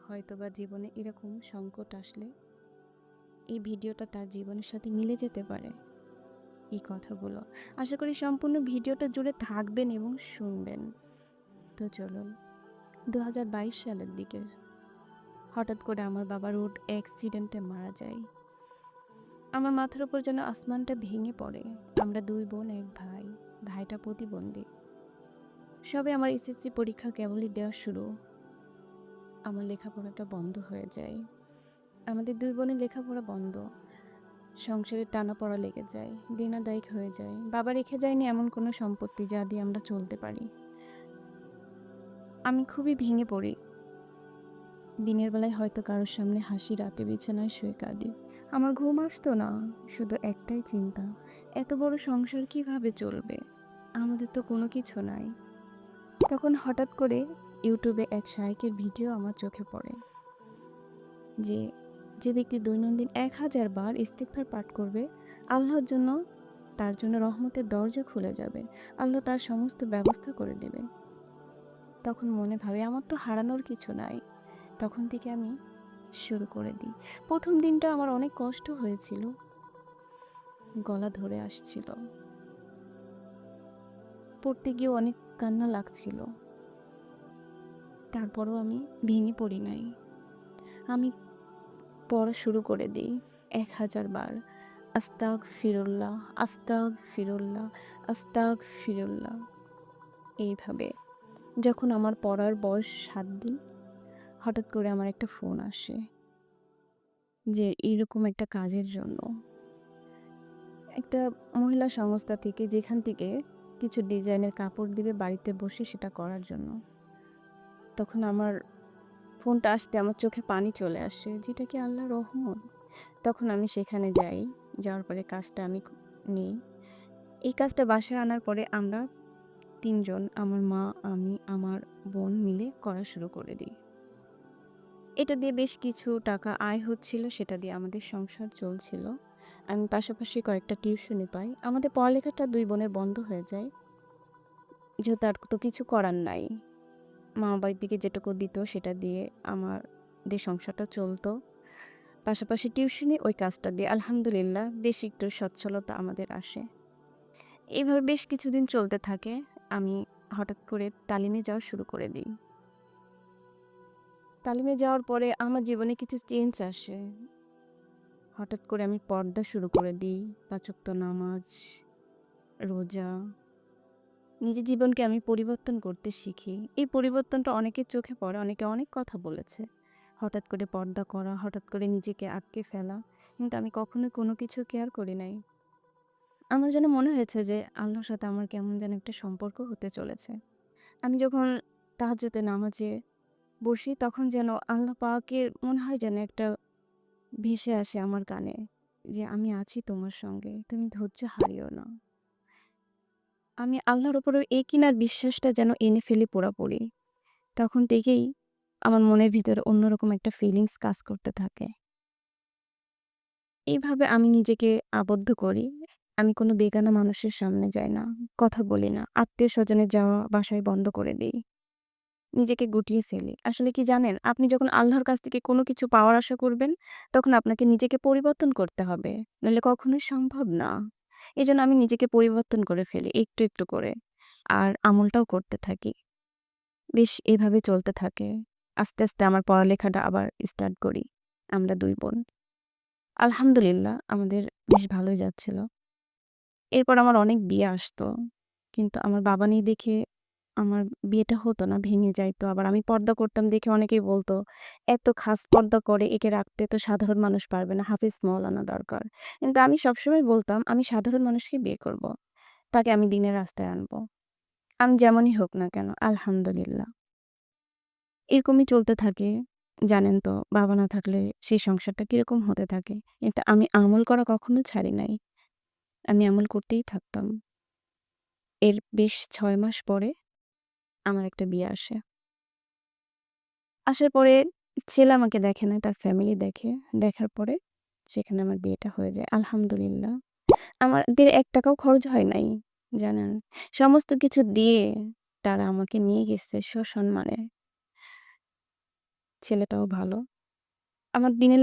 হয়তোবা জীবনে এরকম সংকট আসলে এই ভিডিওটা তার জীবনের সাথে মিলে যেতে পারে। এই কথাগুলো আশা করি সম্পূর্ণ ভিডিওটা জুড়ে থাকবেন এবং শুনবেন। তো চলুন, 2022 সালের দিকে হঠাৎ করে আমার বাবা রোড অ্যাক্সিডেন্টে মারা যায়। আমার মাথার উপর যেন আসমানটা ভেঙে পড়ে। আমরা 2 বোন 1 ভাই। ভাইটা প্রতিবন্ধী। সবে আমার এসএসসি পরীক্ষা কেবলই দেওয়া শুরু। আমার লেখাপড়াটা বন্ধ হয়ে যায়। আমাদের 2 বোনের লেখাপড়া বন্ধ। সংসারে টানাপড়া লেগে যায়, দিনাদায়ক হয়ে যায়। বাবা রেখে যায়নি এমন কোনো সম্পত্তি যা দিয়ে আমরা চলতে পারি। আমি খুবই ভেঙে পড়ি। দিনের বেলায় হয়তো কারোর সামনে হাসি, রাতে বিছানায় শুয়ে কাঁদি। আমার ঘুম আসতো না, শুধু একটাই চিন্তা, এত বড় সংসার কিভাবে চলবে? আমাদের তো কোনো কিছু নাই। তখন হঠাৎ করে ইউটিউবে এক শায়েখের ভিডিও আমার চোখে পড়ে, যে যে ব্যক্তি দৈনন্দিন 1000 বার ইস্তিগফার পাঠ করবে, আল্লাহর জন্য তার জন্য রহমতের দরজা খুলে যাবে। আল্লাহ তার সমস্ত ব্যবস্থা করে দেবে। তখন মনে ভাবে আমার তো হারানোর কিছু নাই। তখন থেকে আমি শুরু করে দিই। ১ম দিনটা আমার অনেক কষ্ট হয়েছিল। গলা ধরে আসছিল। পড়তে গিয়েও অনেক কান্না লাগছিল। তারপরও আমি ভেঙে পড়ি নাই। আমি পড়া শুরু করে দিই 1000 বার। আস্তাগফিরুল্লাহ, আস্তাগফিরুল্লাহ, আস্তাগফিরুল্লাহ। এইভাবে যখন আমার পড়ার বয়স ৭ দিন, হঠাৎ করে আমার একটা ফোন আসে যে এইরকম একটা কাজের জন্য। একটা মহিলা সংস্থা থেকে, যেখান থেকে কিছু ডিজাইনের কাপড় দিবে বাড়িতে বসে সেটা করার জন্য। তখন আমার ফোনটা আসতে আমার চোখে পানি চলে আসে, যেটা কি আল্লাহর রহমত। তখন আমি সেখানে যাই। যাওয়ার পরে কাজটা আমি নিই। এই কাজটা বাসায় আনার পরে আমরা ৩ জন, আমার মা, আমি, আমার বোন মিলে করা শুরু করে দিই। এটা দিয়ে বেশ কিছু টাকা আয় হচ্ছিল, সেটা দিয়ে আমাদের সংসার চলছিল। আমি পাশাপাশি কয়েকটা টিউশনি পাই। আমাদের পড়ালেখাটা ২ বোনের বন্ধ হয়ে যায়। যেহেতু আর তো কিছু করার নাই। মামাবাড়ির দিকে যেটুকু দিত সেটা দিয়ে আমাদের সংসারটা চলতো। পাশাপাশি টিউশনি, ওই কাজটা দিয়ে আলহামদুলিল্লাহ বেশ একটু সচ্ছলতা আমাদের আসে। এইভাবে বেশ কিছুদিন চলতে থাকে। আমি হঠাৎ করে তালিমে যাওয়া শুরু করে দিই। তালিমে যাওয়ার পরে আমার জীবনে কিছু চেঞ্জ আসে। হঠাৎ করে আমি পর্দা শুরু করে দিই। ৫ ওয়াক্ত নামাজ, রোজা। নিজের জীবনকে আমি পরিবর্তন করতে শিখি। এই পরিবর্তনটা অনেকের চোখে পড়ে, অনেকে অনেক কথা বলেছে। হঠাৎ করে পর্দা করা, হঠাৎ করে নিজেকে আটকে ফেলা। কিন্তু আমি কখনোই কোনো কিছু কেয়ার করি নাই। আমার যেন মনে হয়েছে যে আল্লাহর সাথে আমার কেমন যেন একটা সম্পর্ক হতে চলেছে। আমি যখন তাহাজ্জুদের নামাজে বসি, তখন যেন আল্লাহ পাকের মনে হয় যেন একটা ভেসে আসে আমার কানে, যে আমি আছি তোমার সঙ্গে, তুমি ধৈর্য হারিও না। আমি আল্লাহর উপরে এই কিনার বিশ্বাসটা যেন এনে ফেলি পুরাপুরি। তখন থেকেই আমার মনের ভিতরে অন্যরকম একটা ফিলিংস কাজ করতে থাকে। এইভাবে আমি নিজেকে আবদ্ধ করি। আমি কোনো বেগানা মানুষের সামনে যাই না, কথা বলি না। আত্মীয়স্বজনের যাওয়া বাসায় বন্ধ করে দেই। নিজেকে গুটিয়ে ফেলি। আসলে কি জানেন? আপনি যখন আল্লাহর কাছ থেকে কোনো কিছু পাওয়ার আশা করবেন, তখন আপনাকে নিজেকে পরিবর্তন করতে হবে। নইলে কখনোই সম্ভব না। এজন্য আমি নিজেকে পরিবর্তন করে ফেলি একটু, একটু করে। আর আমলটাও করতে থাকি। বেশ এভাবে চলতে থাকে। আস্তে, আস্তে আমার পড়ালেখাটা আবার স্টার্ট করি। আমরা ২ বোন। আলহামদুলিল্লাহ আমাদের বেশ ভালোই যাচ্ছিল। এরপর আমার অনেক বিয়ে আসতো। কিন্তু আমার বাবা নেই দেখে আমার বিয়েটা হতো না, ভেঙে যাইতো। আবার আমি পর্দা করতাম দেখে অনেকেই বলতো, "এত খাস পর্দা করে, একে রাখতে তো সাধারণ মানুষ পারবে না, হাফেজ মাওলানা দরকার।" কিন্তু আমি সবসময় বলতাম, "আমি সাধারণ মানুষকেই বিয়ে করব। তাকে আমি দিনের রাস্তায় আনবো। আমি যেমনই হোক না কেন।" আলহামদুলিল্লাহ। এরকমই চলতে থাকে। জানেন তো বাবা না থাকলে সেই সংসারটা কিরকম হতে থাকে। কিন্তু আমি আমল করা কখনো ছাড়ি নাই। আমি আমল করতেই থাকতাম। এর বেশ ৬ মাস পরে আমার একটা বিয়ে আসে। আসার পরে ছেলে আমাকে দেখে না, তার ফ্যামিলি দেখে। দেখার পরে সেখানে আমার বিয়েটা হয়ে যায়। আলহামদুলিল্লাহ। আমাদের ৳১ ও খরচ হয় নাই, জানেন? সমস্ত কিছু দিয়ে তারা আমাকে নিয়ে গেছে সসম্মানে। ছেলেটাও ভালো। আমার দিনের